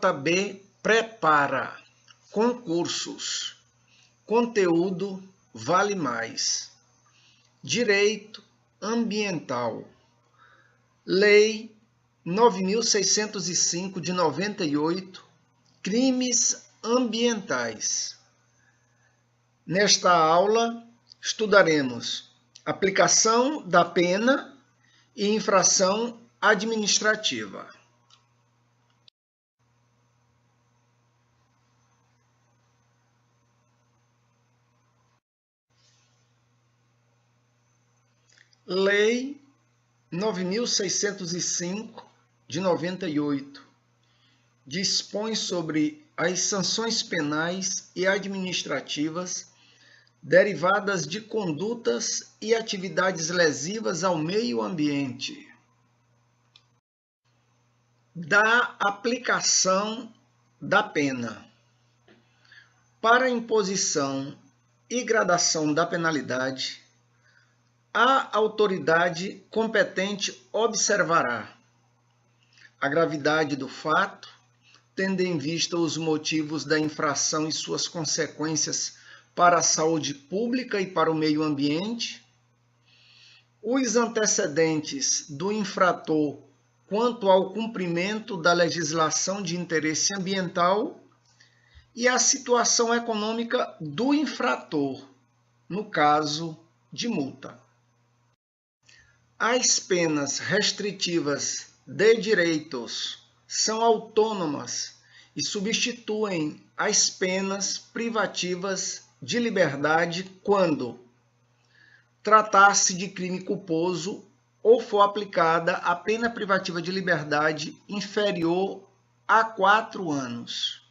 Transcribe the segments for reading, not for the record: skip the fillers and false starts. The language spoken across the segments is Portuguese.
JB prepara concursos. Conteúdo vale mais. Direito ambiental. Lei 9.605 de 98, crimes ambientais. Nesta aula, estudaremos aplicação da pena e infração administrativa. Lei 9.605 de 98 dispõe sobre as sanções penais e administrativas derivadas de condutas e atividades lesivas ao meio ambiente. Da aplicação da pena. Para a imposição e gradação da penalidade, a autoridade competente observará a gravidade do fato, tendo em vista os motivos da infração e suas consequências para a saúde pública e para o meio ambiente, os antecedentes do infrator quanto ao cumprimento da legislação de interesse ambiental e a situação econômica do infrator, no caso de multa. As penas restritivas de direitos são autônomas e substituem as penas privativas de liberdade quando tratar-se de crime culposo ou for aplicada a pena privativa de liberdade inferior a 4 anos.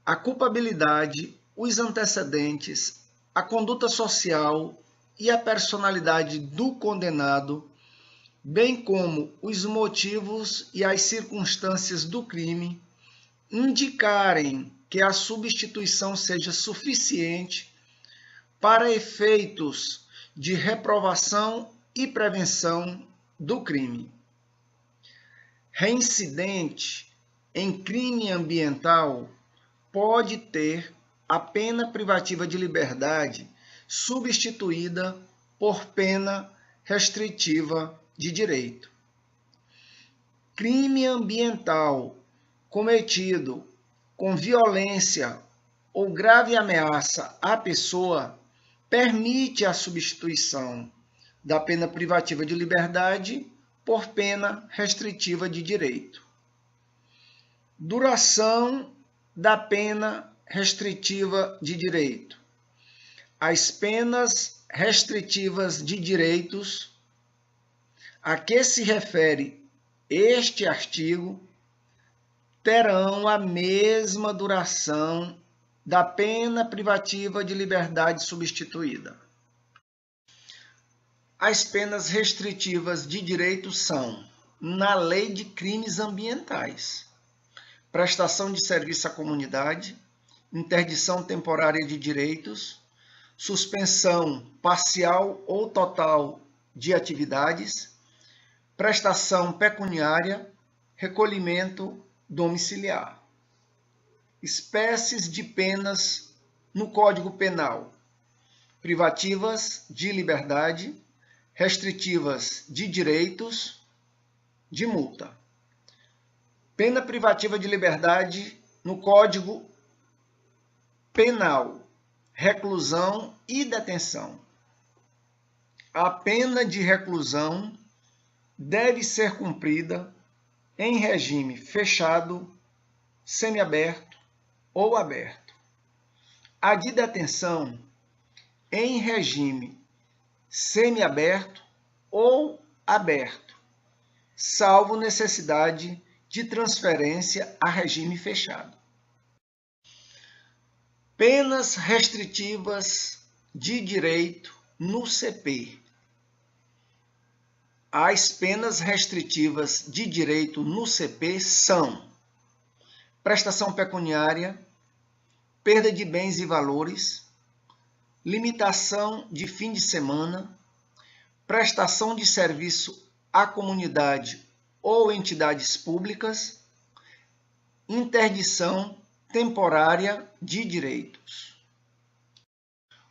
A culpabilidade, os antecedentes, a conduta social e a personalidade do condenado, bem como os motivos e as circunstâncias do crime, indicarem que a substituição seja suficiente para efeitos de reprovação e prevenção do crime. Reincidente em crime ambiental pode ter a pena privativa de liberdade substituída por pena restritiva de direito. Crime ambiental cometido com violência ou grave ameaça à pessoa permite a substituição da pena privativa de liberdade por pena restritiva de direito. Duração da pena restritiva de direito. As penas restritivas de direitos a que se refere este artigo terão a mesma duração da pena privativa de liberdade substituída. As penas restritivas de direitos são, na Lei de Crimes Ambientais, prestação de serviço à comunidade, interdição temporária de direitos, suspensão parcial ou total de atividades, prestação pecuniária, recolhimento domiciliar. Espécies de penas no Código Penal: privativas de liberdade, restritivas de direitos, de multa. Pena privativa de liberdade no Código Penal: reclusão e detenção. A pena de reclusão deve ser cumprida em regime fechado, semiaberto ou aberto. A de detenção em regime semiaberto ou aberto, salvo necessidade de transferência a regime fechado. Penas restritivas de direito no CP. As penas restritivas de direito no CP são prestação pecuniária, perda de bens e valores, limitação de fim de semana, prestação de serviço à comunidade ou entidades públicas, interdição temporária de direitos.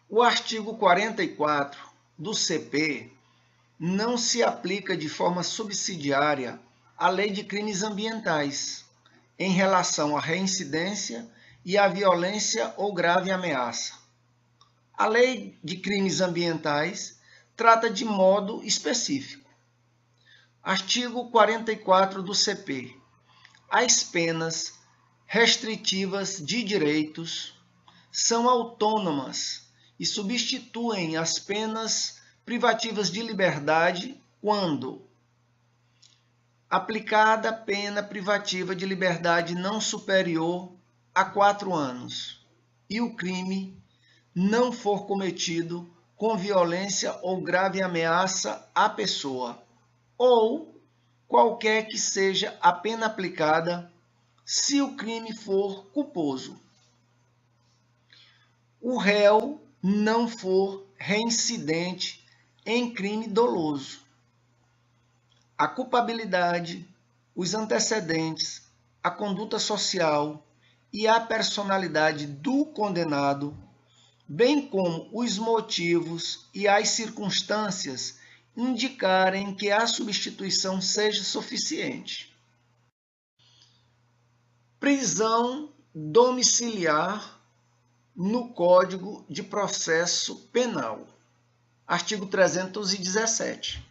O artigo 44 do CP não se aplica de forma subsidiária à Lei de Crimes Ambientais, em relação à reincidência e à violência ou grave ameaça. A Lei de Crimes Ambientais trata de modo específico. Artigo 44 do CP. As penas restritivas de direitos são autônomas e substituem as penas privativas de liberdade quando aplicada pena privativa de liberdade não superior a 4 anos e o crime não for cometido com violência ou grave ameaça à pessoa, ou qualquer que seja a pena aplicada se o crime for culposo. O réu não for reincidente em crime doloso. A culpabilidade, os antecedentes, a conduta social e a personalidade do condenado, bem como os motivos e as circunstâncias indicarem que a substituição seja suficiente. Prisão domiciliar no Código de Processo Penal. Artigo 317.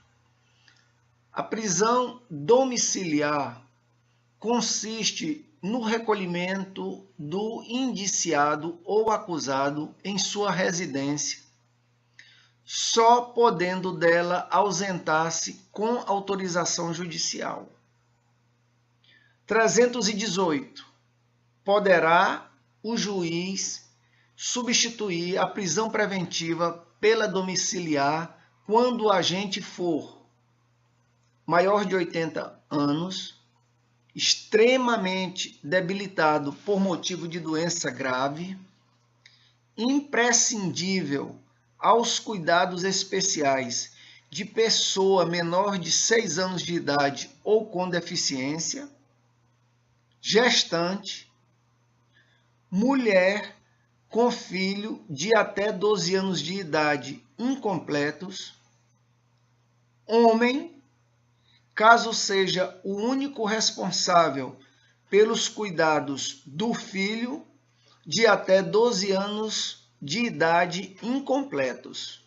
A prisão domiciliar consiste no recolhimento do indiciado ou acusado em sua residência, só podendo dela ausentar-se com autorização judicial. 318. Poderá o juiz substituir a prisão preventiva pela domiciliar quando o agente for maior de 80 anos, extremamente debilitado por motivo de doença grave, imprescindível aos cuidados especiais de pessoa menor de 6 anos de idade ou com deficiência, gestante, mulher com filho de até 12 anos de idade incompletos, homem, caso seja o único responsável pelos cuidados do filho de até 12 anos de idade incompletos.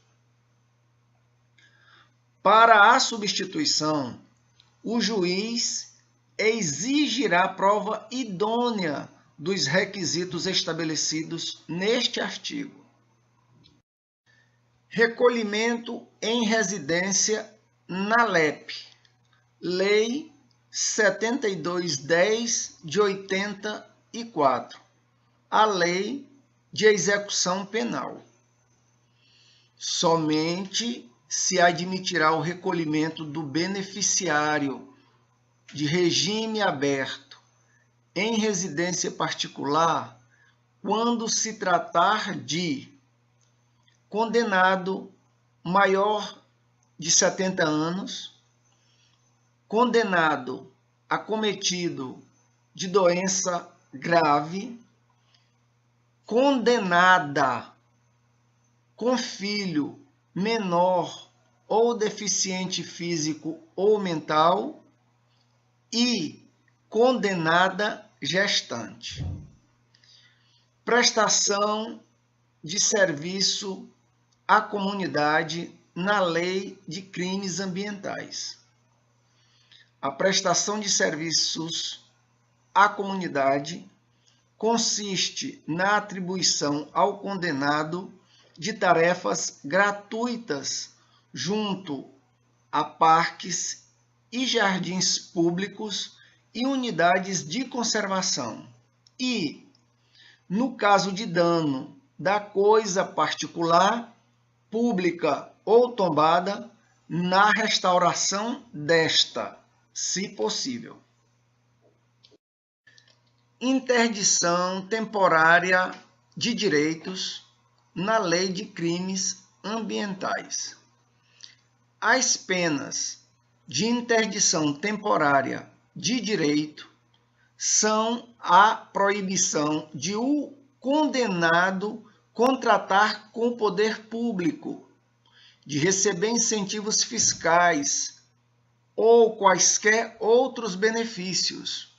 Para a substituição, o juiz exigirá prova idônea dos requisitos estabelecidos neste artigo. Recolhimento em residência na LEP. Lei 7210 de 84, a Lei de Execução Penal. Somente se admitirá o recolhimento do beneficiário de regime aberto em residência particular quando se tratar de condenado maior de 70 anos, condenado acometido de doença grave, condenada com filho menor ou deficiente físico ou mental e condenada gestante. Prestação de serviço à comunidade na Lei de Crimes Ambientais. A prestação de serviços à comunidade consiste na atribuição ao condenado de tarefas gratuitas junto a parques e jardins públicos e unidades de conservação e, no caso de dano da coisa particular, pública ou tombada, na restauração desta, se possível. Interdição temporária de direitos na Lei de Crimes Ambientais. As penas de interdição temporária de direito são a proibição de o condenado contratar com o poder público, de receber incentivos fiscais ou quaisquer outros benefícios,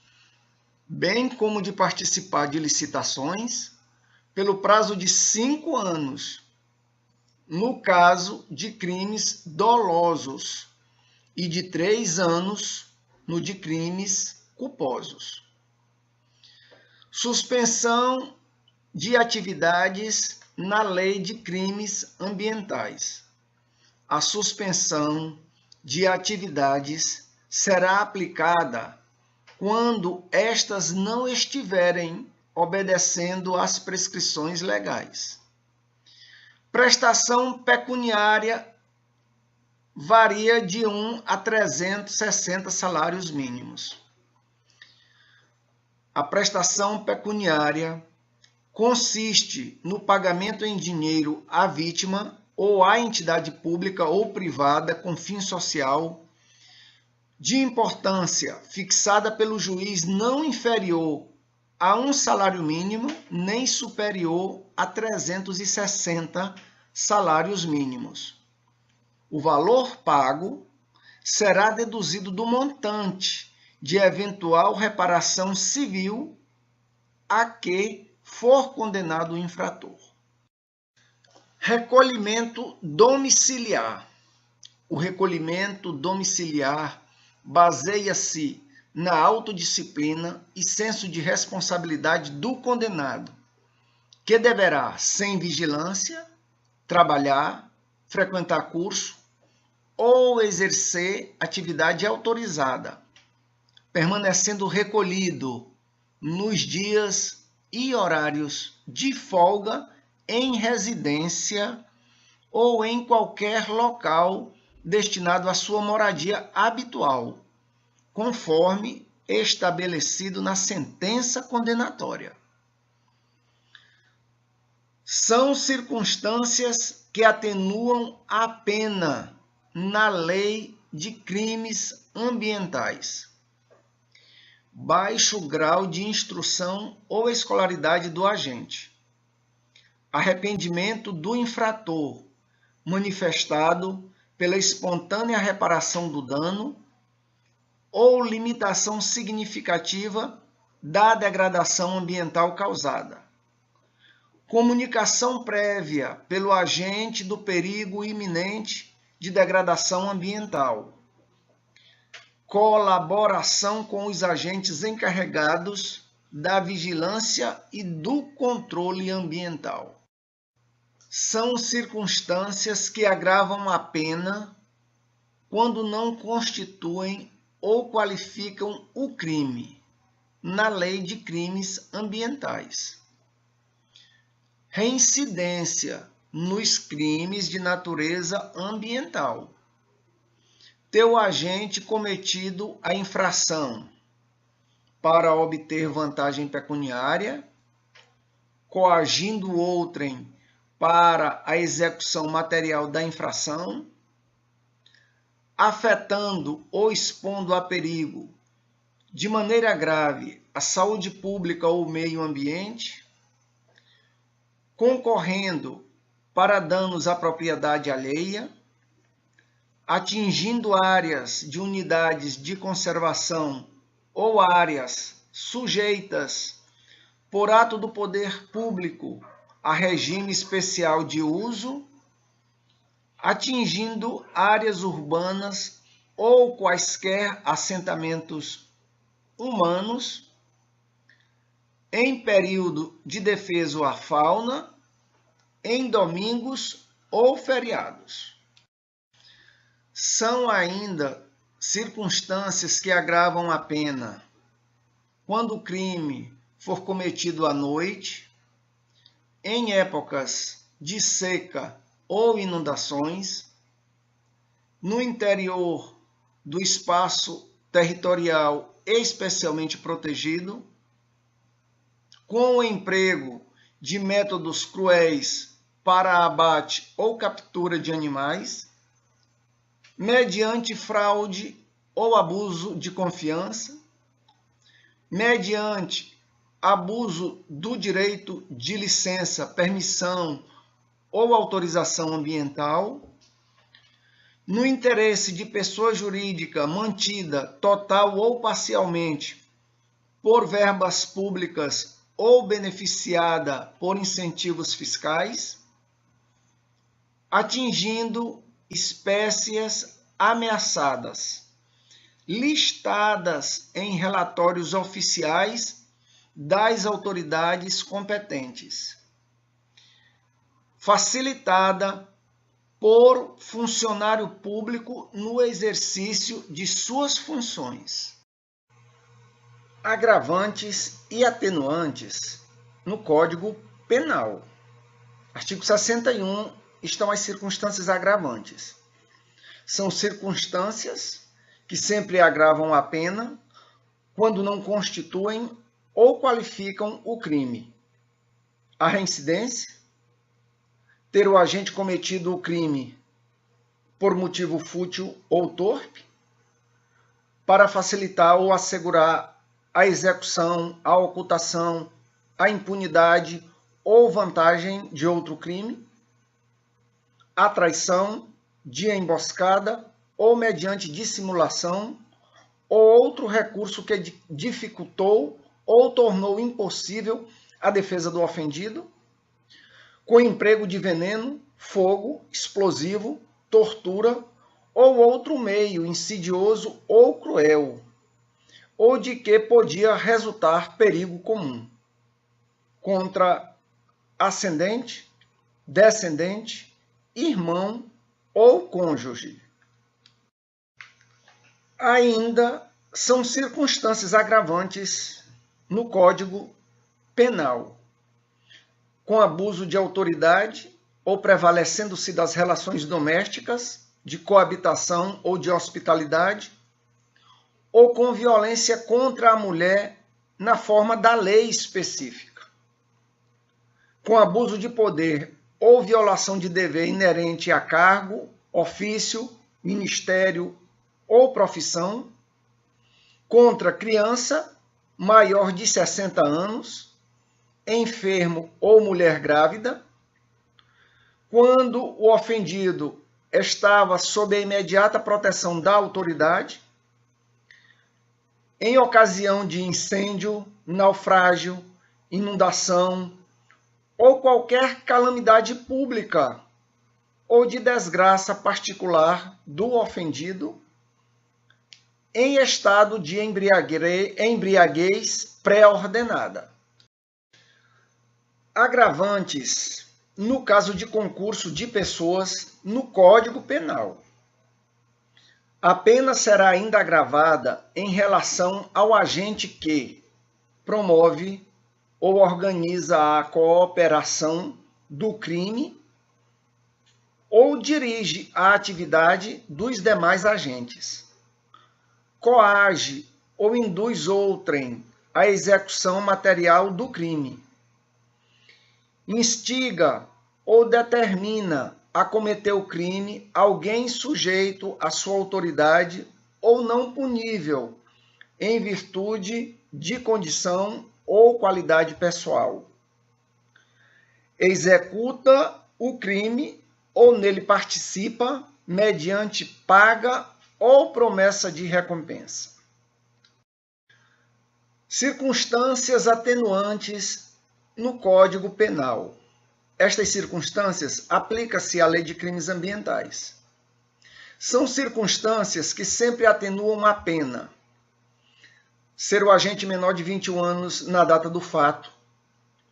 bem como de participar de licitações pelo prazo de 5 anos, no caso de crimes dolosos, e de 3 anos no de crimes culposos. Suspensão de atividades na Lei de Crimes Ambientais. A suspensão de atividades será aplicada quando estas não estiverem obedecendo às prescrições legais. Prestação pecuniária varia de 1 a 360 salários mínimos. A prestação pecuniária consiste no pagamento em dinheiro à vítima ou à entidade pública ou privada com fim social de importância fixada pelo juiz não inferior a 1 salário mínimo, nem superior a 360 salários mínimos. O valor pago será deduzido do montante de eventual reparação civil a que for condenado o infrator. Recolhimento domiciliar. O recolhimento domiciliar baseia-se na autodisciplina e senso de responsabilidade do condenado, que deverá, sem vigilância, trabalhar, frequentar curso ou exercer atividade autorizada, permanecendo recolhido nos dias e horários de folga em residência ou em qualquer local destinado à sua moradia habitual, conforme estabelecido na sentença condenatória. São circunstâncias que atenuam a pena na Lei de Crimes Ambientais. Baixo grau de instrução ou escolaridade do agente. Arrependimento do infrator, manifestado pela espontânea reparação do dano ou limitação significativa da degradação ambiental causada. Comunicação prévia pelo agente do perigo iminente de degradação ambiental. Colaboração com os agentes encarregados da vigilância e do controle ambiental. São circunstâncias que agravam a pena quando não constituem ou qualificam o crime na Lei de Crimes Ambientais. Reincidência nos crimes de natureza ambiental. Ter o agente cometido a infração para obter vantagem pecuniária, coagindo outrem para a execução material da infração, afetando ou expondo a perigo de maneira grave a saúde pública ou o meio ambiente, concorrendo para danos à propriedade alheia, atingindo áreas de unidades de conservação ou áreas sujeitas por ato do poder público a regime especial de uso, atingindo áreas urbanas ou quaisquer assentamentos humanos, em período de defesa à fauna, em domingos ou feriados. São ainda circunstâncias que agravam a pena quando o crime for cometido à noite, em épocas de seca ou inundações, no interior do espaço territorial especialmente protegido, com o emprego de métodos cruéis para abate ou captura de animais, mediante fraude ou abuso de confiança, mediante abuso do direito de licença, permissão ou autorização ambiental, no interesse de pessoa jurídica mantida total ou parcialmente por verbas públicas ou beneficiada por incentivos fiscais, atingindo espécies ameaçadas, listadas em relatórios oficiais das autoridades competentes, facilitada por funcionário público no exercício de suas funções. Agravantes e atenuantes no Código Penal. Artigo 61 estão as circunstâncias agravantes. São circunstâncias que sempre agravam a pena quando não constituem ou qualificam o crime. A reincidência, ter o agente cometido o crime por motivo fútil ou torpe, para facilitar ou assegurar a execução, a ocultação, a impunidade ou vantagem de outro crime, a traição, de emboscada ou mediante dissimulação, ou outro recurso que dificultou ou tornou impossível a defesa do ofendido, com emprego de veneno, fogo, explosivo, tortura ou outro meio insidioso ou cruel, ou de que podia resultar perigo comum, contra ascendente, descendente, irmão ou cônjuge. Ainda são circunstâncias agravantes no Código Penal, com abuso de autoridade ou prevalecendo-se das relações domésticas, de coabitação ou de hospitalidade, ou com violência contra a mulher na forma da lei específica, com abuso de poder ou violação de dever inerente a cargo, ofício, ministério ou profissão, contra criança maior de 60 anos, enfermo ou mulher grávida, quando o ofendido estava sob a imediata proteção da autoridade, em ocasião de incêndio, naufrágio, inundação ou qualquer calamidade pública ou de desgraça particular do ofendido, em estado de embriaguez pré-ordenada. Agravantes no caso de concurso de pessoas no Código Penal. A pena será ainda agravada em relação ao agente que promove ou organiza a cooperação do crime ou dirige a atividade dos demais agentes, coage ou induz outrem à execução material do crime, instiga ou determina a cometer o crime alguém sujeito à sua autoridade ou não punível, em virtude de condição ou qualidade pessoal. Executa o crime ou nele participa mediante paga ou promessa de recompensa. Circunstâncias atenuantes no Código Penal. Estas circunstâncias aplicam-se à Lei de Crimes Ambientais. São circunstâncias que sempre atenuam a pena. Ser o agente menor de 21 anos na data do fato,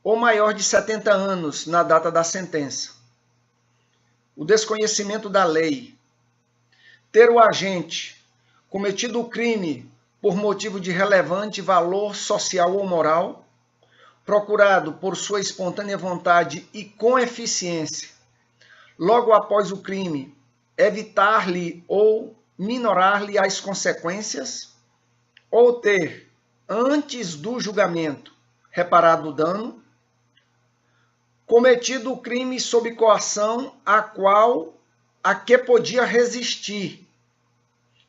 ou maior de 70 anos na data da sentença. O desconhecimento da lei. Ter o agente cometido o crime por motivo de relevante valor social ou moral, procurado por sua espontânea vontade e com eficiência, logo após o crime, evitar-lhe ou minorar-lhe as consequências, ou ter, antes do julgamento, reparado o dano, cometido o crime sob coação a que podia resistir,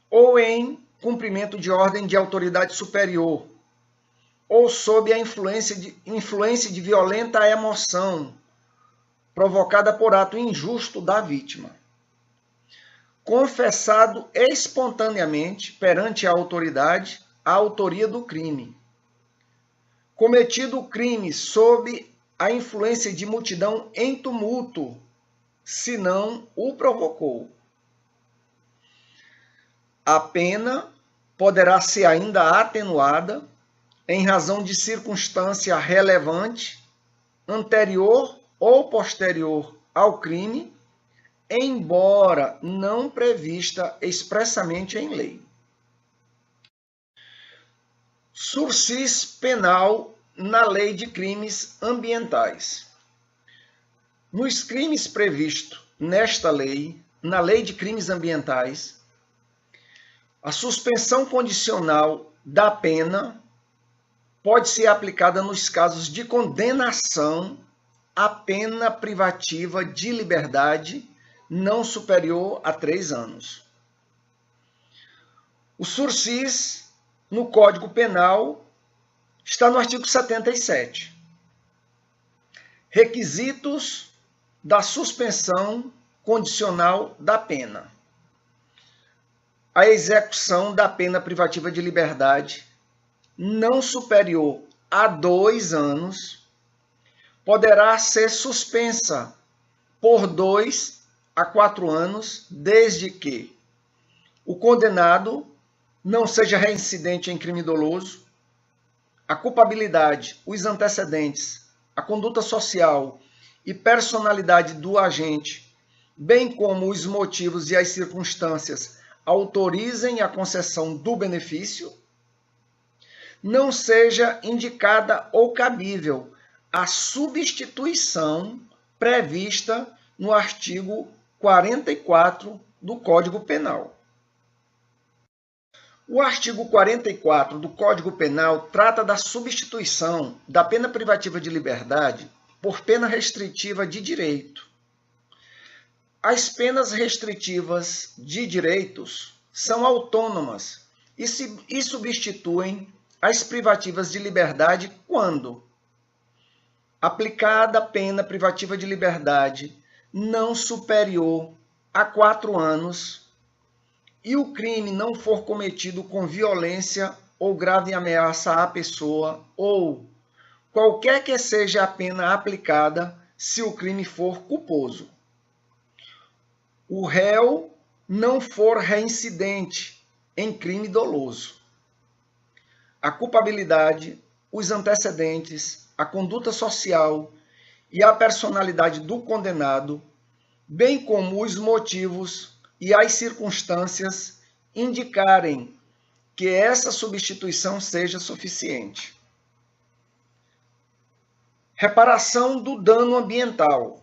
ou em cumprimento de ordem de autoridade superior, ou sob a influência de violenta emoção provocada por ato injusto da vítima. Confessado espontaneamente perante a autoridade a autoria do crime. Cometido o crime sob a influência de multidão em tumulto, se não o provocou. A pena poderá ser ainda atenuada em razão de circunstância relevante, anterior ou posterior ao crime, embora não prevista expressamente em lei. Sursis penal na Lei de Crimes Ambientais. Nos crimes previstos nesta lei, na Lei de Crimes Ambientais, a suspensão condicional da pena pode ser aplicada nos casos de condenação à pena privativa de liberdade não superior a 3 anos. O sursis no Código Penal está no artigo 77. Requisitos da suspensão condicional da pena. A execução da pena privativa de liberdade não superior a 2 anos poderá ser suspensa por 2 a 4 anos, desde que o condenado não seja reincidente em crime doloso, a culpabilidade, os antecedentes, a conduta social e personalidade do agente, bem como os motivos e as circunstâncias autorizem a concessão do benefício, não seja indicada ou cabível a substituição prevista no artigo 44 do Código Penal. O artigo 44 do Código Penal trata da substituição da pena privativa de liberdade por pena restritiva de direito. As penas restritivas de direitos são autônomas e substituem as privativas de liberdade quando aplicada a pena privativa de liberdade não superior a 4 anos e o crime não for cometido com violência ou grave ameaça à pessoa ou qualquer que seja a pena aplicada se o crime for culposo. O réu não for reincidente em crime doloso. A culpabilidade, os antecedentes, a conduta social e a personalidade do condenado, bem como os motivos e as circunstâncias indicarem que essa substituição seja suficiente. Reparação do dano ambiental.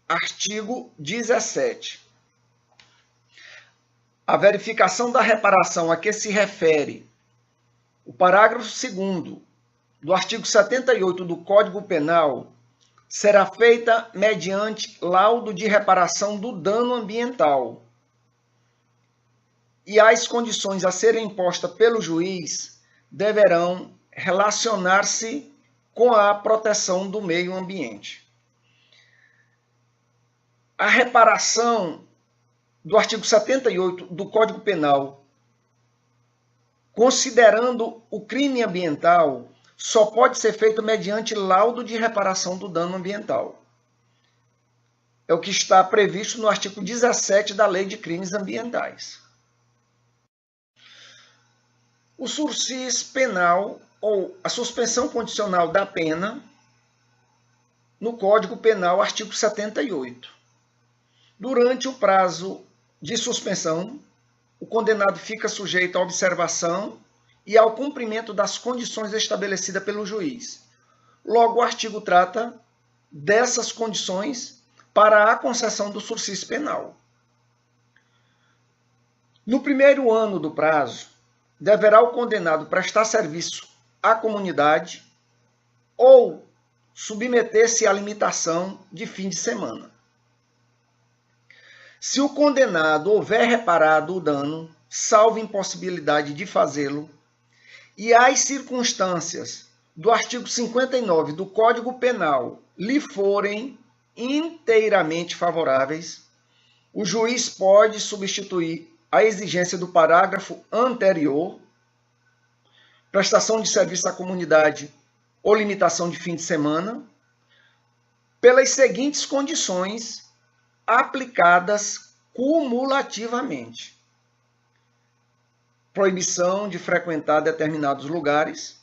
Artigo 17. A verificação da reparação a que se refere o parágrafo 2º do artigo 78 do Código Penal será feita mediante laudo de reparação do dano ambiental e as condições a serem impostas pelo juiz deverão relacionar-se com a proteção do meio ambiente. A reparação do artigo 78 do Código Penal, considerando o crime ambiental, só pode ser feito mediante laudo de reparação do dano ambiental. É o que está previsto no artigo 17 da Lei de Crimes Ambientais. O sursis penal ou a suspensão condicional da pena no Código Penal, artigo 78. Durante o prazo de suspensão, o condenado fica sujeito à observação e ao cumprimento das condições estabelecidas pelo juiz. Logo, o artigo trata dessas condições para a concessão do sursis penal. No primeiro ano do prazo, deverá o condenado prestar serviço à comunidade ou submeter-se à limitação de fim de semana. Se o condenado houver reparado o dano, salvo impossibilidade de fazê-lo, e as circunstâncias do artigo 59 do Código Penal lhe forem inteiramente favoráveis, o juiz pode substituir a exigência do parágrafo anterior, prestação de serviço à comunidade ou limitação de fim de semana, pelas seguintes condições aplicadas cumulativamente: proibição de frequentar determinados lugares,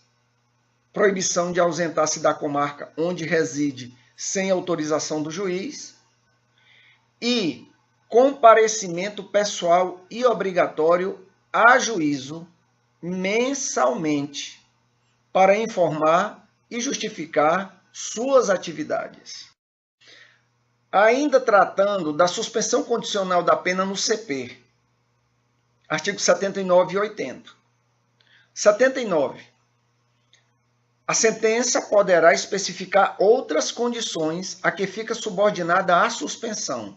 proibição de ausentar-se da comarca onde reside sem autorização do juiz e comparecimento pessoal e obrigatório a juízo mensalmente para informar e justificar suas atividades. Ainda tratando da suspensão condicional da pena no CP, artigo 79 e 80. 79. A sentença poderá especificar outras condições a que fica subordinada a suspensão,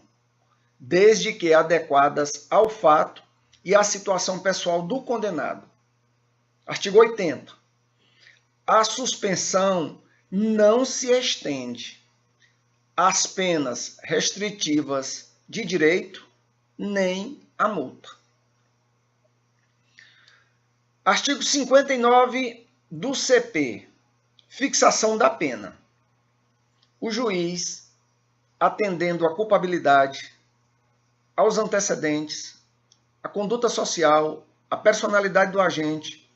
desde que adequadas ao fato e à situação pessoal do condenado. Artigo 80. A suspensão não se estende às penas restritivas de direito nem à multa. Artigo 59 do CP. Fixação da pena. O juiz, atendendo à culpabilidade, aos antecedentes, à conduta social, à personalidade do agente,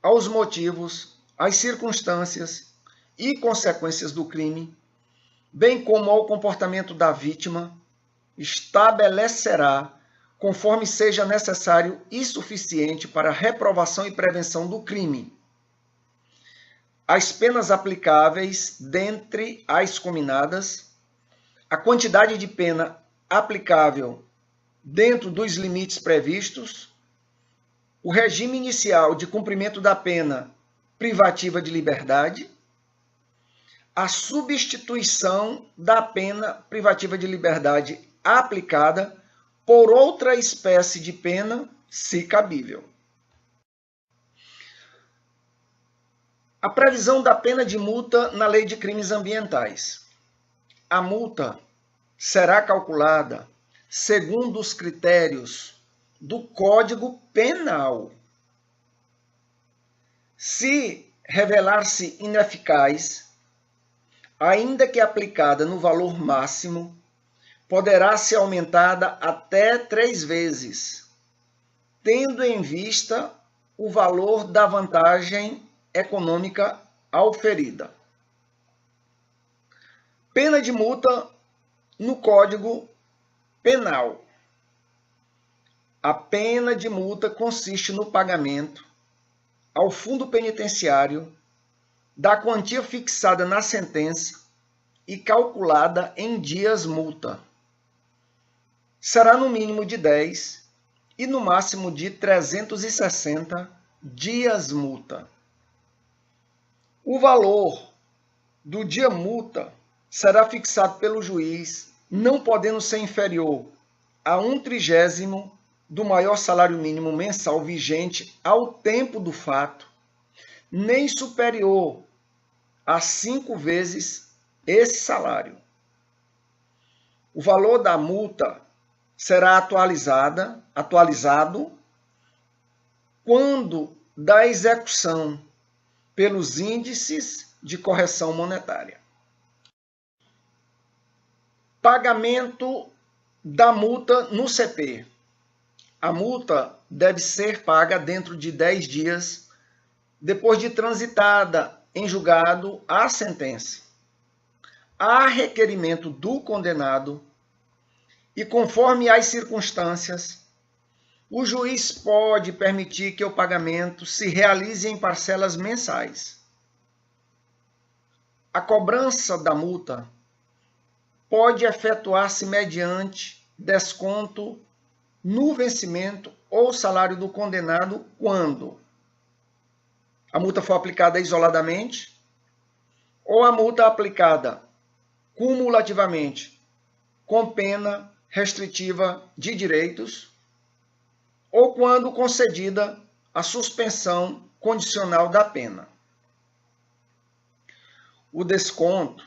aos motivos, às circunstâncias e consequências do crime, bem como ao comportamento da vítima, estabelecerá, conforme seja necessário e suficiente para a reprovação e prevenção do crime, as penas aplicáveis dentre as cominadas, a quantidade de pena aplicável dentro dos limites previstos, o regime inicial de cumprimento da pena privativa de liberdade, a substituição da pena privativa de liberdade aplicada por outra espécie de pena, se cabível. A previsão da pena de multa na Lei de Crimes Ambientais. A multa será calculada segundo os critérios do Código Penal. Se revelar-se ineficaz, ainda que aplicada no valor máximo, poderá ser aumentada até 3 vezes, tendo em vista o valor da vantagem econômica auferida. Pena de multa no Código Penal. A pena de multa consiste no pagamento ao fundo penitenciário da quantia fixada na sentença e calculada em dias multa. Será no mínimo de 10 e no máximo de 360 dias multa. O valor do dia multa será fixado pelo juiz, não podendo ser inferior a 1/30 do maior salário mínimo mensal vigente ao tempo do fato, nem superior a 5 vezes esse salário. O valor da multa será atualizado quando da execução pelos índices de correção monetária. Pagamento da multa no CP. A multa deve ser paga dentro de 10 dias depois de transitada em julgado a sentença, a requerimento do condenado e conforme as circunstâncias, o juiz pode permitir que o pagamento se realize em parcelas mensais. A cobrança da multa pode efetuar-se mediante desconto no vencimento ou salário do condenado quando a multa for aplicada isoladamente ou a multa aplicada cumulativamente com pena restritiva de direitos ou quando concedida a suspensão condicional da pena. o desconto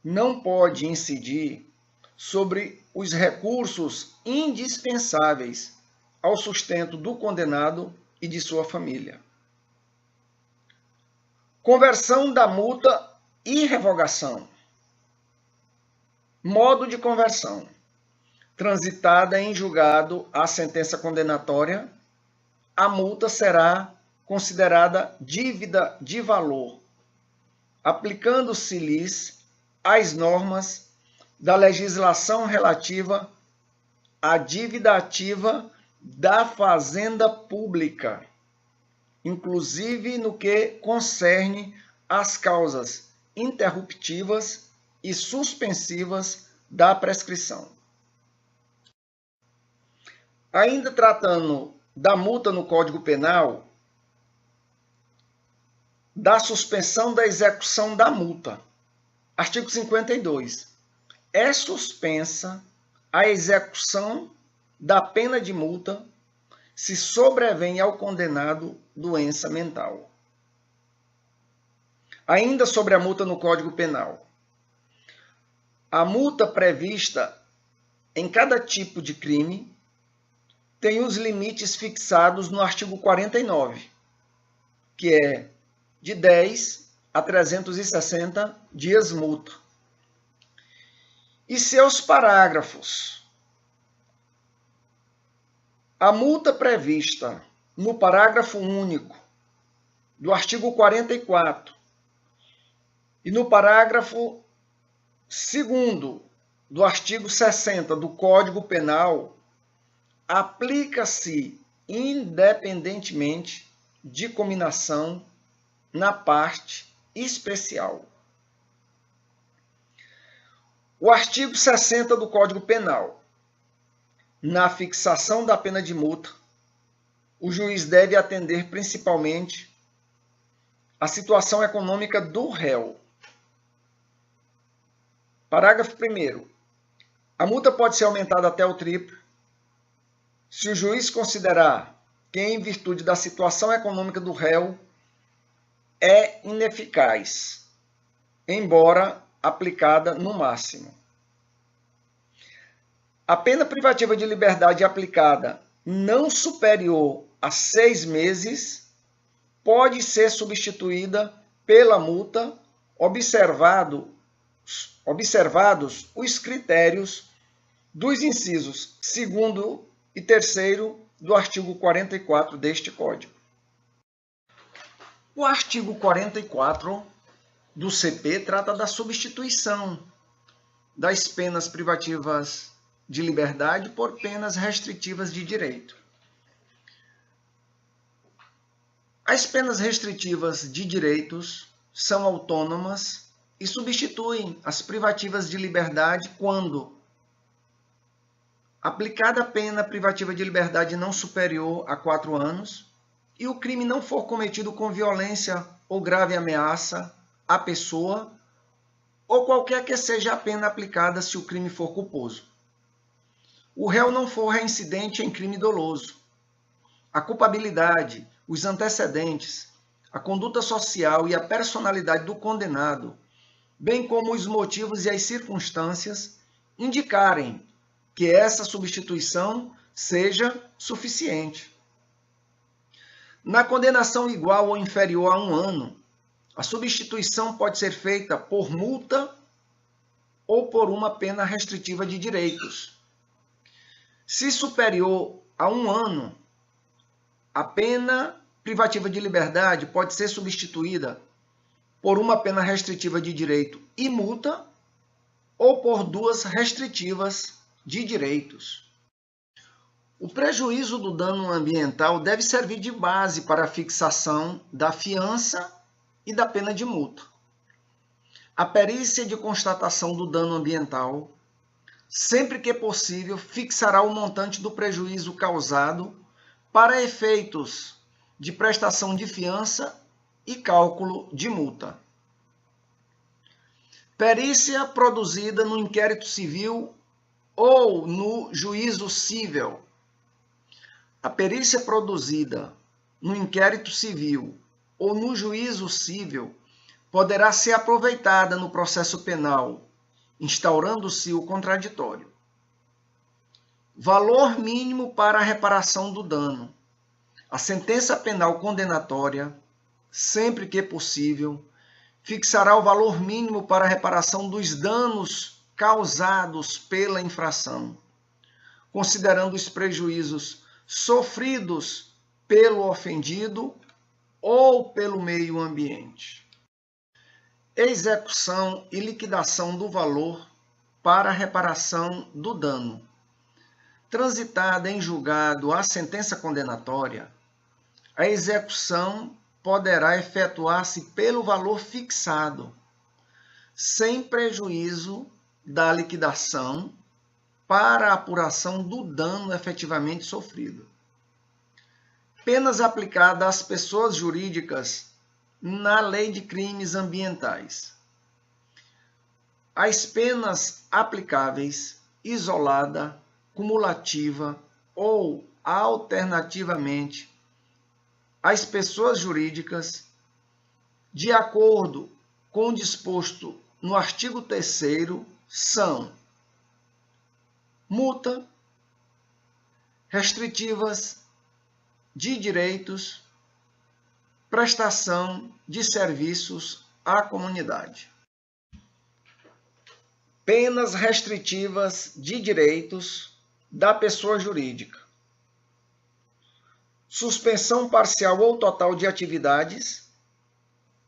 não pode incidir sobre os recursos indispensáveis ao sustento do condenado e de sua família. Conversão da multa e revogação. Modo de conversão. Transitada em julgado a sentença condenatória, a multa será considerada dívida de valor, aplicando-se-lhes as normas da legislação relativa à dívida ativa da Fazenda Pública, inclusive no que concerne às causas interruptivas e suspensivas da prescrição. Ainda tratando da multa no Código Penal, da suspensão da execução da multa. Artigo 52. É suspensa a execução da pena de multa se sobrevém ao condenado doença mental. Ainda sobre a multa no Código Penal. A multa prevista em cada tipo de crime tem os limites fixados no artigo 49, que é de 10 a 360 dias multa. E seus parágrafos. A multa prevista no parágrafo único do artigo 44 e no parágrafo 2º do artigo 60 do Código Penal aplica-se independentemente de cominação na parte especial. O artigo 60 do Código Penal. Na fixação da pena de multa, o juiz deve atender principalmente à situação econômica do réu. Parágrafo 1º. A multa pode ser aumentada até o triplo se o juiz considerar que, em virtude da situação econômica do réu, é ineficaz, embora aplicada no máximo. A pena privativa de liberdade aplicada não superior a 6 meses pode ser substituída pela multa, observados os critérios dos incisos 2º e 3º do artigo 44 deste Código. O artigo 44 do CP trata da substituição das penas privativas de liberdade por penas restritivas de direito. As penas restritivas de direitos são autônomas e substituem as privativas de liberdade quando aplicada a pena privativa de liberdade não superior a 4 anos e o crime não for cometido com violência ou grave ameaça à pessoa ou qualquer que seja a pena aplicada se o crime for culposo. O réu não for reincidente em crime doloso. A culpabilidade, os antecedentes, a conduta social e a personalidade do condenado, bem como os motivos e as circunstâncias, indicarem que essa substituição seja suficiente. Na condenação igual ou inferior a 1 ano, a substituição pode ser feita por multa ou por uma pena restritiva de direitos. Se superior a 1 ano, a pena privativa de liberdade pode ser substituída por uma pena restritiva de direito e multa ou por 2 restritivas de direitos. O prejuízo do dano ambiental deve servir de base para a fixação da fiança e da pena de multa. A perícia de constatação do dano ambiental, sempre que possível, fixará o montante do prejuízo causado para efeitos de prestação de fiança e cálculo de multa. Perícia produzida no inquérito civil ou no juízo cível. A perícia produzida no inquérito civil ou no juízo cível poderá ser aproveitada no processo penal, instaurando-se o contraditório. Valor mínimo para a reparação do dano. A sentença penal condenatória, sempre que possível, fixará o valor mínimo para a reparação dos danos causados pela infração, considerando os prejuízos sofridos pelo ofendido ou pelo meio ambiente. Execução e liquidação do valor para a reparação do dano. Transitada em julgado a sentença condenatória, a execução poderá efetuar-se pelo valor fixado, sem prejuízo da liquidação para a apuração do dano efetivamente sofrido. Penas aplicadas às pessoas jurídicas na Lei de Crimes Ambientais. As penas aplicáveis, isolada, cumulativa ou alternativamente às pessoas jurídicas, de acordo com o disposto no artigo 3º, são multa, restritivas de direitos, prestação de serviços à comunidade. Penas restritivas de direitos da pessoa jurídica. Suspensão parcial ou total de atividades,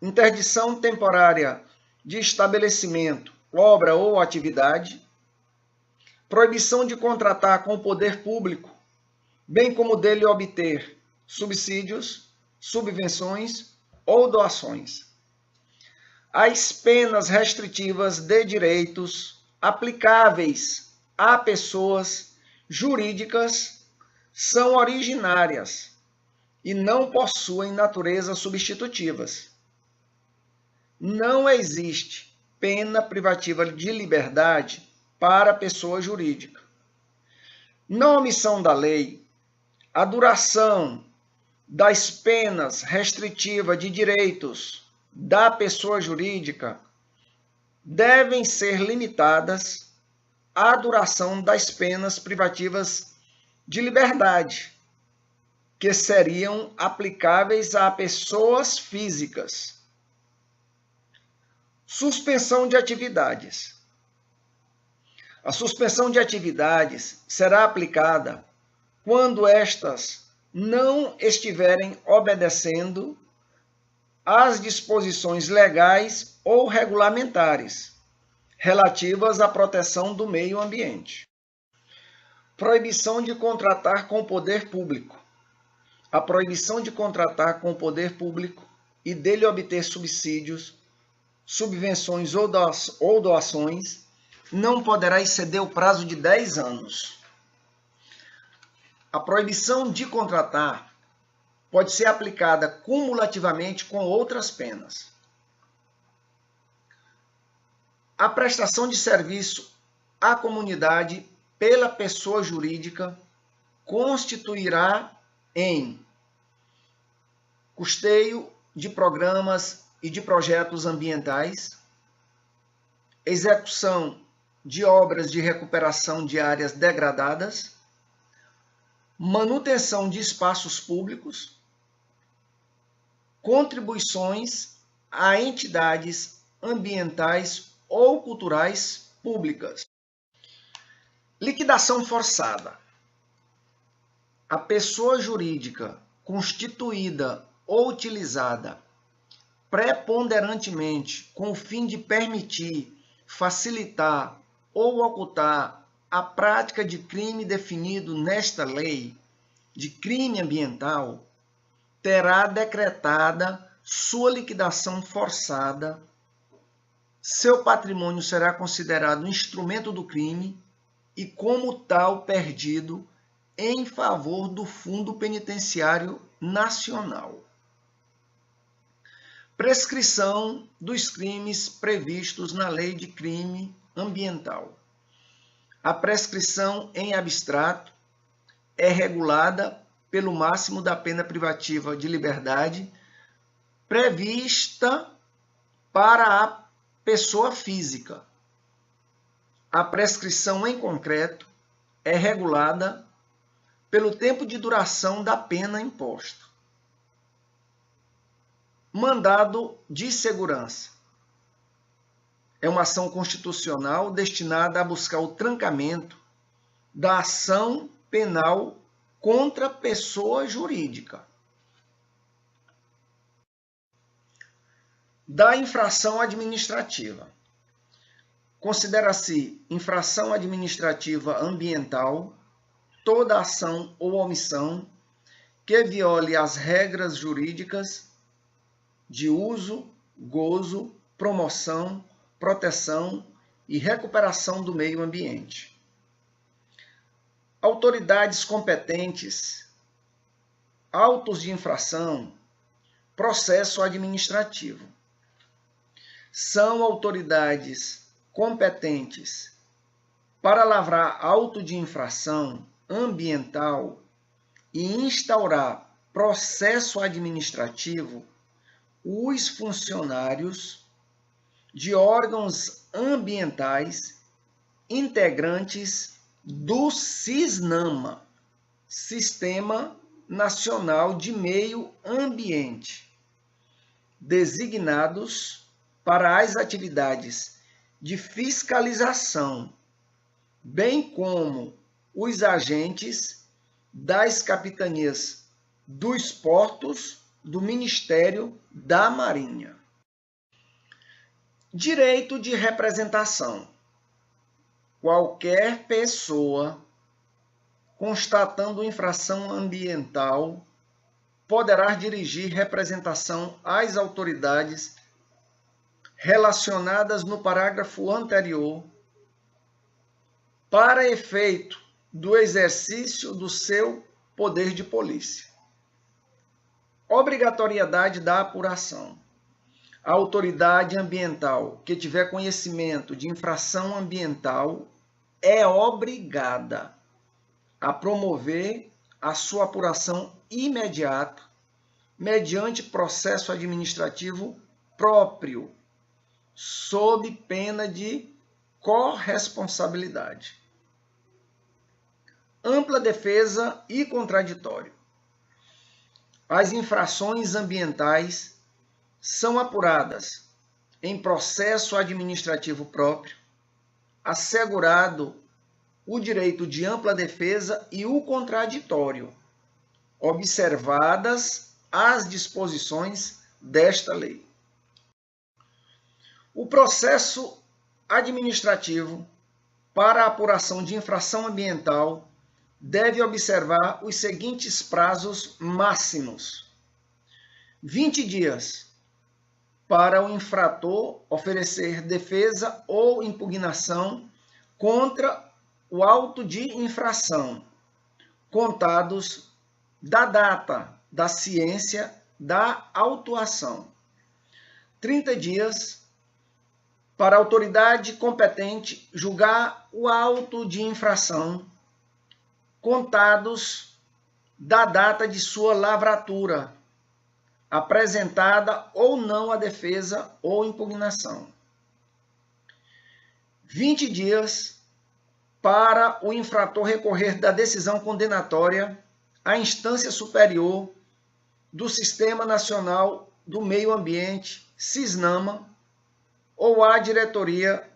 interdição temporária de estabelecimento, obra ou atividade, proibição de contratar com o poder público, bem como dele obter subsídios, subvenções ou doações. As penas restritivas de direitos aplicáveis a pessoas jurídicas são originárias e não possuem natureza substitutivas. Não existe pena privativa de liberdade para a pessoa jurídica. Na omissão da lei, a duração das penas restritivas de direitos da pessoa jurídica devem ser limitadas à duração das penas privativas de liberdade, que seriam aplicáveis a pessoas físicas. Suspensão de atividades. A suspensão de atividades será aplicada quando estas não estiverem obedecendo às disposições legais ou regulamentares relativas à proteção do meio ambiente. Proibição de contratar com o poder público. A proibição de contratar com o poder público e dele obter subsídios, subvenções ou doações não poderá exceder o prazo de 10 anos. A proibição de contratar pode ser aplicada cumulativamente com outras penas. A prestação de serviço à comunidade pela pessoa jurídica constituirá em custeio de programas e de projetos ambientais, execução de obras de recuperação de áreas degradadas, manutenção de espaços públicos, contribuições a entidades ambientais ou culturais públicas. Liquidação forçada. A pessoa jurídica constituída ou utilizada preponderantemente com o fim de permitir, facilitar ou ocultar a prática de crime definido nesta lei, de crime ambiental, terá decretada sua liquidação forçada, seu patrimônio será considerado instrumento do crime e, como tal, perdido em favor do Fundo Penitenciário Nacional. Prescrição dos crimes previstos na Lei de Crime Ambiental. A prescrição em abstrato é regulada pelo máximo da pena privativa de liberdade prevista para a pessoa física. A prescrição em concreto é regulada pelo tempo de duração da pena imposta. Mandado de segurança é uma ação constitucional destinada a buscar o trancamento da ação penal contra pessoa jurídica. Da infração administrativa. Considera-se infração administrativa ambiental toda ação ou omissão que viole as regras jurídicas de uso, gozo, promoção, proteção e recuperação do meio ambiente. Autoridades competentes, autos de infração, processo administrativo. São autoridades competentes para lavrar auto de infração ambiental e instaurar processo administrativo os funcionários de órgãos ambientais integrantes do SISNAMA, Sistema Nacional de Meio Ambiente, designados para as atividades de fiscalização, bem como os agentes das capitanias dos portos do Ministério da Marinha. Direito de representação. Qualquer pessoa constatando infração ambiental poderá dirigir representação às autoridades relacionadas no parágrafo anterior para efeito do exercício do seu poder de polícia. Obrigatoriedade da apuração. A autoridade ambiental que tiver conhecimento de infração ambiental é obrigada a promover a sua apuração imediata mediante processo administrativo próprio, sob pena de corresponsabilidade. Ampla defesa e contraditório. As infrações ambientais são apuradas em processo administrativo próprio, assegurado o direito de ampla defesa e o contraditório, observadas as disposições desta lei. O processo administrativo para a apuração de infração ambiental deve observar os seguintes prazos máximos: 20 dias para o infrator oferecer defesa ou impugnação contra o auto de infração, contados da data da ciência da autuação. 30 dias para a autoridade competente julgar o auto de infração, contados da data de sua lavratura, apresentada ou não a defesa ou impugnação. 20 dias para o infrator recorrer da decisão condenatória à instância superior do Sistema Nacional do Meio Ambiente, SISNAMA, ou à Diretoria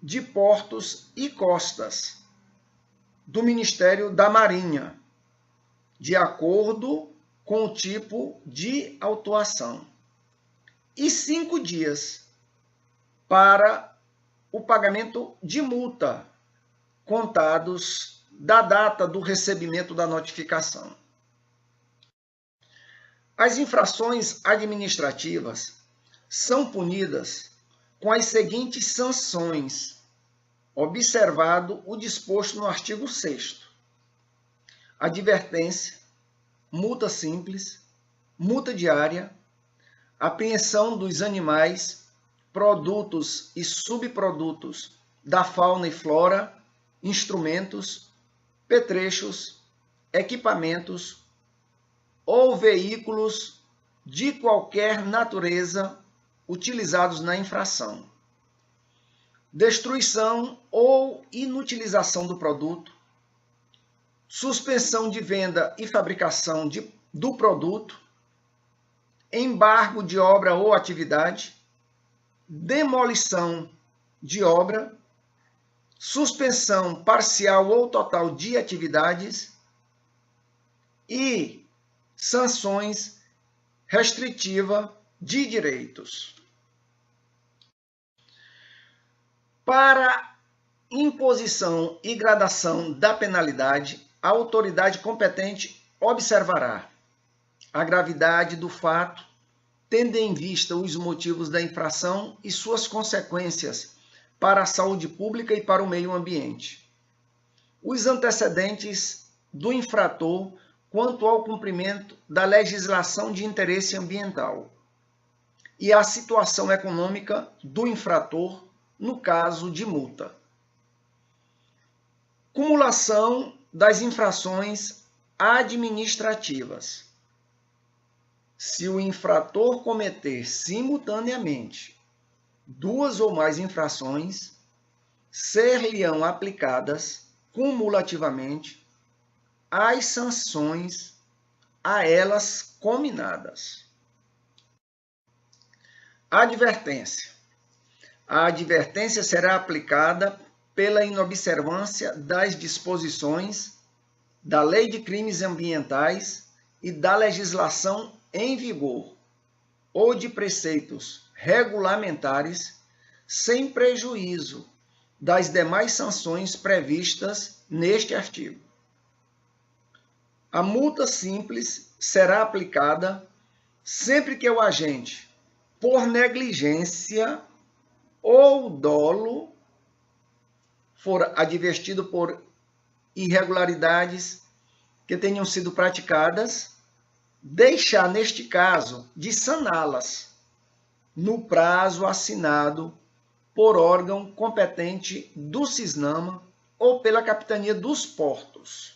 de Portos e Costas do Ministério da Marinha, de acordo com o tipo de autuação. E 5 dias para o pagamento de multa, contados da data do recebimento da notificação. As infrações administrativas são punidas com as seguintes sanções, observado o disposto no artigo 6º. Advertência, multa simples, multa diária, apreensão dos animais, produtos e subprodutos da fauna e flora, instrumentos, petrechos, equipamentos ou veículos de qualquer natureza utilizados na infração. Destruição ou inutilização do produto, suspensão de venda e fabricação do produto, embargo de obra ou atividade, demolição de obra, suspensão parcial ou total de atividades e sanções restritivas de direitos. Para imposição e gradação da penalidade, a autoridade competente observará a gravidade do fato, tendo em vista os motivos da infração e suas consequências para a saúde pública e para o meio ambiente, os antecedentes do infrator quanto ao cumprimento da legislação de interesse ambiental e a situação econômica do infrator no caso de multa. Cumulação das infrações administrativas. Se o infrator cometer simultaneamente duas ou mais infrações, ser-lhe-ão aplicadas cumulativamente as sanções a elas cominadas. Advertência. A advertência será aplicada pela inobservância das disposições da Lei de Crimes Ambientais e da legislação em vigor, ou de preceitos regulamentares, sem prejuízo das demais sanções previstas neste artigo. A multa simples será aplicada sempre que o agente, por negligência ou dolo, for advertido por irregularidades que tenham sido praticadas, deixar, neste caso, de saná-las no prazo assinado por órgão competente do CISNAMA ou pela Capitania dos Portos.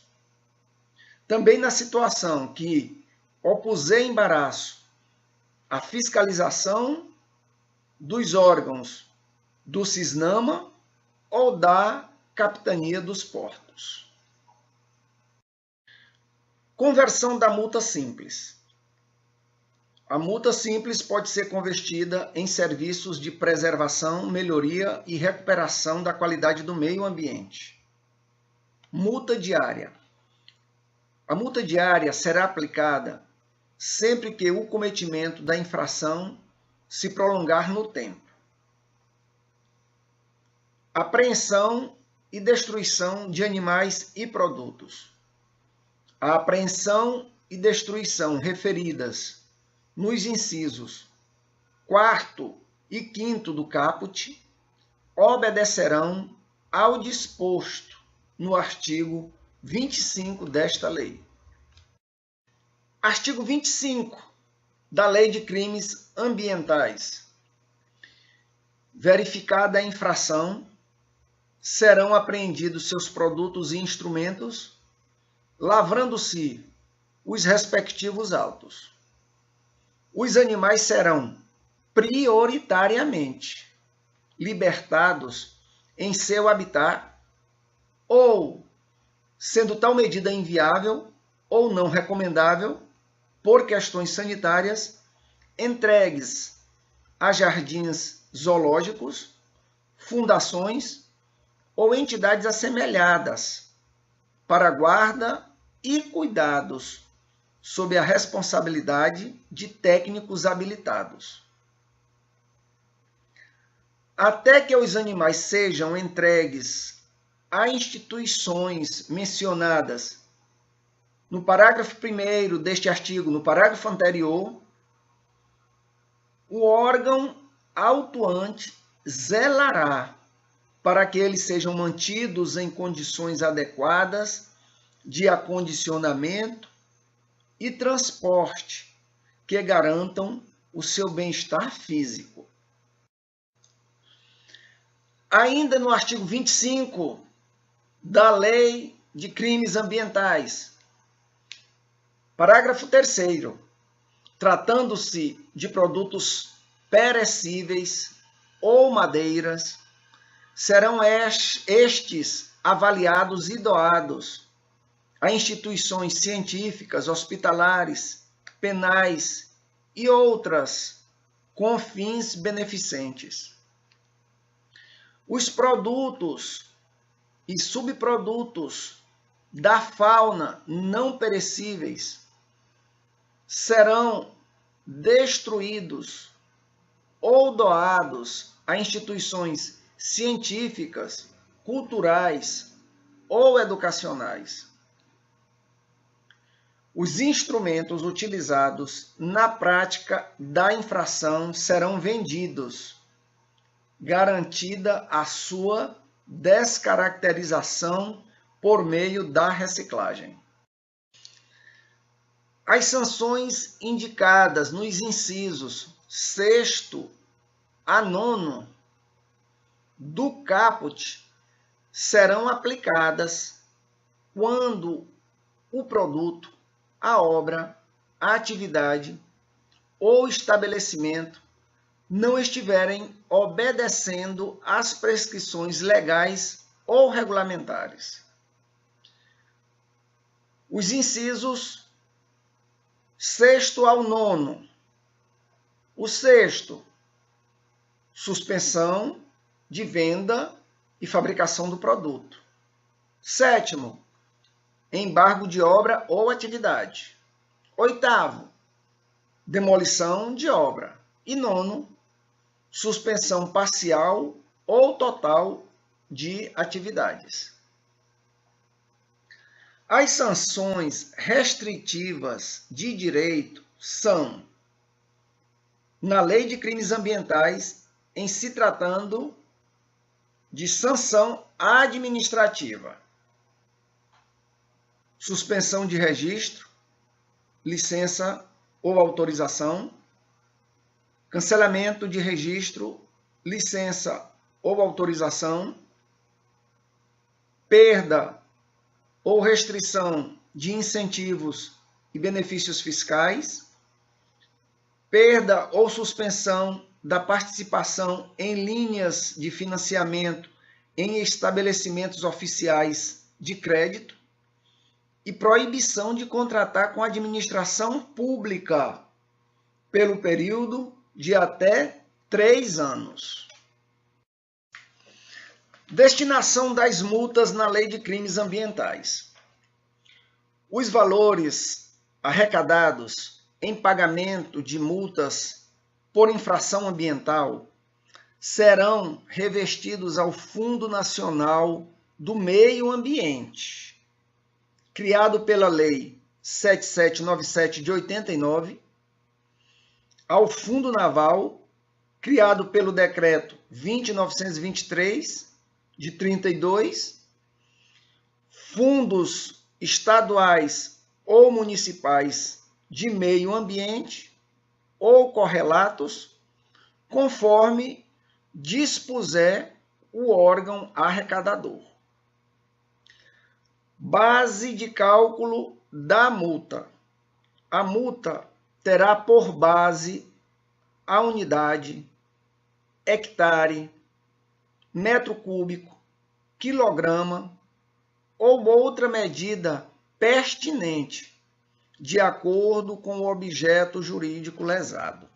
Também na situação que opuser embaraço à fiscalização dos órgãos do CISNAMA ou da Capitania dos Portos. Conversão da multa simples. A multa simples pode ser convertida em serviços de preservação, melhoria e recuperação da qualidade do meio ambiente. Multa diária. A multa diária será aplicada sempre que o cometimento da infração se prolongar no tempo. Apreensão e destruição de animais e produtos. A apreensão e destruição referidas nos incisos 4º e 5º do caput obedecerão ao disposto no artigo 25 desta lei. Artigo 25 da Lei de Crimes Ambientais. Verificada a infração, serão apreendidos seus produtos e instrumentos, lavrando-se os respectivos autos. Os animais serão prioritariamente libertados em seu habitat ou, sendo tal medida inviável ou não recomendável, por questões sanitárias, entregues a jardins zoológicos, fundações ou entidades assemelhadas para guarda e cuidados sob a responsabilidade de técnicos habilitados. Até que os animais sejam entregues a instituições mencionadas no parágrafo 1º deste artigo, no parágrafo anterior, o órgão autuante zelará para que eles sejam mantidos em condições adequadas de acondicionamento e transporte que garantam o seu bem-estar físico. Ainda no artigo 25 da Lei de Crimes Ambientais, parágrafo 3º, tratando-se de produtos perecíveis ou madeiras, serão estes avaliados e doados a instituições científicas, hospitalares, penais e outras com fins beneficentes. Os produtos e subprodutos da fauna não perecíveis serão destruídos ou doados a instituições científicas, culturais ou educacionais. Os instrumentos utilizados na prática da infração serão vendidos, garantida a sua descaracterização por meio da reciclagem. As sanções indicadas nos incisos 6º a 9º do caput serão aplicadas quando o produto, a obra, a atividade ou estabelecimento não estiverem obedecendo às prescrições legais ou regulamentares. Os incisos 6º ao 9º. O 6º, suspensão de venda e fabricação do produto. 7º, embargo de obra ou atividade. 8º, demolição de obra. E 9º, suspensão parcial ou total de atividades. As sanções restritivas de direito são, na Lei de Crimes Ambientais, em se tratando de sanção administrativa, suspensão de registro, licença ou autorização, cancelamento de registro, licença ou autorização, perda ou restrição de incentivos e benefícios fiscais, perda ou suspensão da participação em linhas de financiamento em estabelecimentos oficiais de crédito e proibição de contratar com a administração pública pelo período de até 3 anos. Destinação das multas na Lei de Crimes Ambientais. Os valores arrecadados em pagamento de multas por infração ambiental serão revestidos ao Fundo Nacional do Meio Ambiente, criado pela Lei 7797 de 89, ao Fundo Naval, criado pelo Decreto 20.923 de 32, fundos estaduais ou municipais de meio ambiente ou correlatos, conforme dispuser o órgão arrecadador. Base de cálculo da multa. A multa terá por base a unidade, hectare, metro cúbico, quilograma ou outra medida pertinente, de acordo com o objeto jurídico lesado.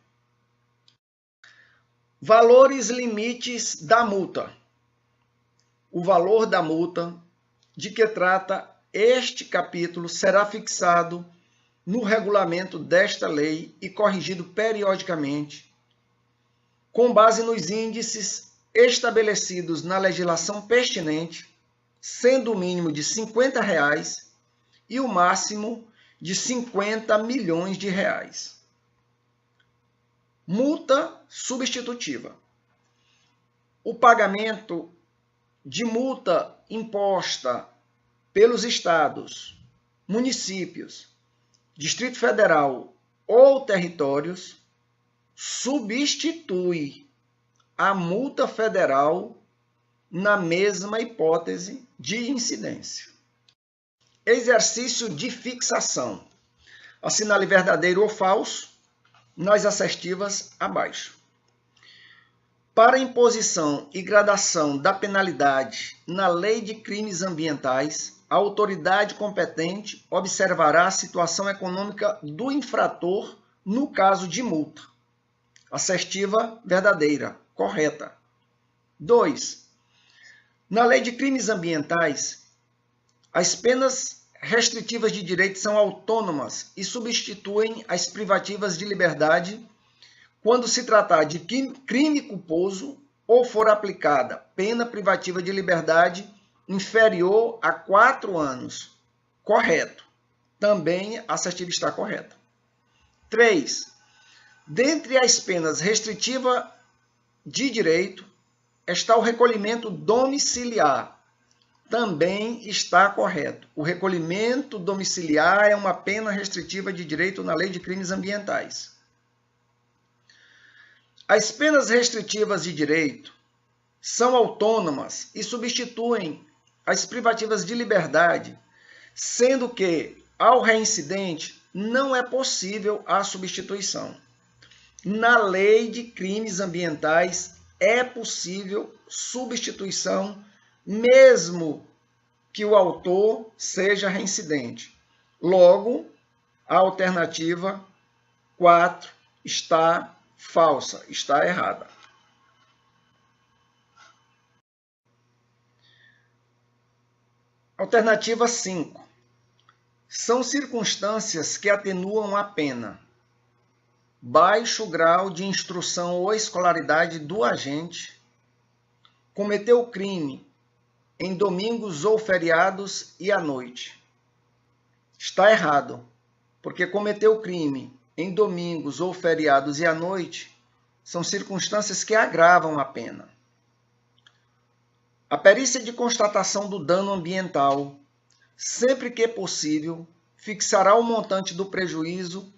Valores limites da multa. O valor da multa de que trata este capítulo será fixado no regulamento desta lei e corrigido periodicamente, com base nos índices estabelecidos na legislação pertinente, sendo o mínimo de R$ 50 e o máximo de 50 milhões de reais. Multa substitutiva. O pagamento de multa imposta pelos estados, municípios, Distrito Federal ou territórios substitui a multa federal na mesma hipótese de incidência. Exercício de fixação. Assinale verdadeiro ou falso nas assertivas abaixo. Para a imposição e gradação da penalidade na Lei de Crimes Ambientais, a autoridade competente observará a situação econômica do infrator no caso de multa. Assertiva verdadeira, correta. 2. Na Lei de Crimes Ambientais, as penas restritivas de direito são autônomas e substituem as privativas de liberdade quando se tratar de crime culposo ou for aplicada pena privativa de liberdade inferior a 4 anos. Correto. Também a assertiva está correta. 3. Dentre as penas restritivas de direito está o recolhimento domiciliar. Também está correto. O recolhimento domiciliar é uma pena restritiva de direito na Lei de Crimes Ambientais. As penas restritivas de direito são autônomas e substituem as privativas de liberdade, sendo que, ao reincidente, não é possível a substituição. Na Lei de Crimes Ambientais, é possível substituição, mesmo que o autor seja reincidente. Logo, a alternativa 4 está falsa, está errada. Alternativa 5. São circunstâncias que atenuam a pena. Baixo grau de instrução ou escolaridade do agente, cometeu o crime em domingos ou feriados e à noite. Está errado, porque cometeu o crime em domingos ou feriados e à noite são circunstâncias que agravam a pena. A perícia de constatação do dano ambiental, sempre que possível, fixará o montante do prejuízo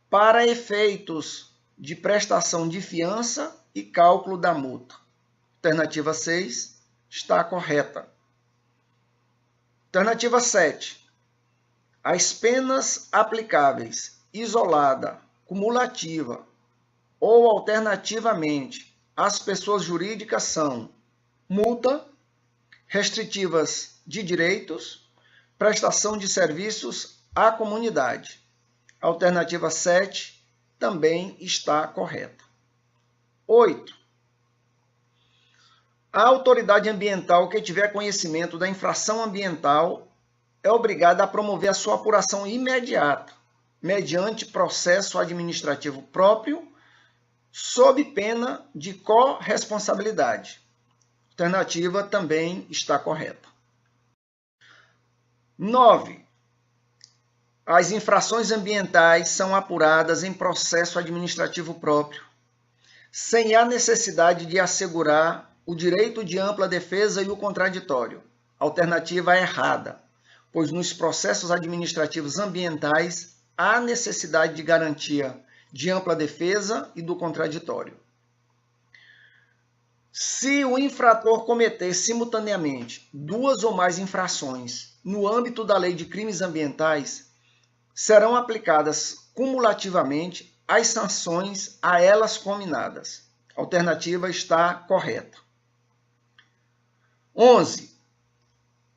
para efeitos de prestação de fiança e cálculo da multa. Alternativa 6 está correta. Alternativa 7. As penas aplicáveis isolada, cumulativa ou alternativamente às pessoas jurídicas são multa, restritivas de direitos, prestação de serviços à comunidade. Alternativa 7 também está correta. 8. A autoridade ambiental que tiver conhecimento da infração ambiental é obrigada a promover a sua apuração imediata, mediante processo administrativo próprio, sob pena de corresponsabilidade. Alternativa também está correta. 9. As infrações ambientais são apuradas em processo administrativo próprio, sem a necessidade de assegurar o direito de ampla defesa e o contraditório. Alternativa errada, pois nos processos administrativos ambientais há necessidade de garantia de ampla defesa e do contraditório. Se o infrator cometer simultaneamente 2 ou mais infrações no âmbito da Lei de Crimes Ambientais, serão aplicadas cumulativamente as sanções a elas cominadas. A alternativa está correta. 11.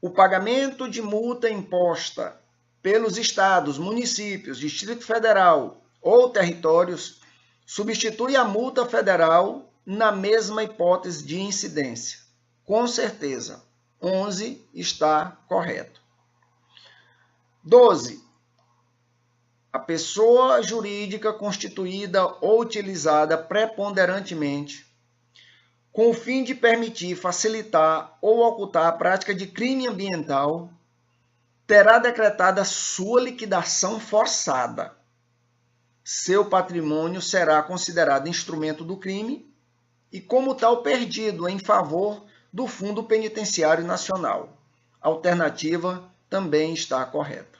O pagamento de multa imposta pelos estados, municípios, Distrito Federal ou territórios substitui a multa federal na mesma hipótese de incidência. Com certeza, 11 está correto. 12. A pessoa jurídica constituída ou utilizada preponderantemente com o fim de permitir, facilitar ou ocultar a prática de crime ambiental, terá decretada sua liquidação forçada. Seu patrimônio será considerado instrumento do crime e, como tal, perdido em favor do Fundo Penitenciário Nacional. A alternativa também está correta.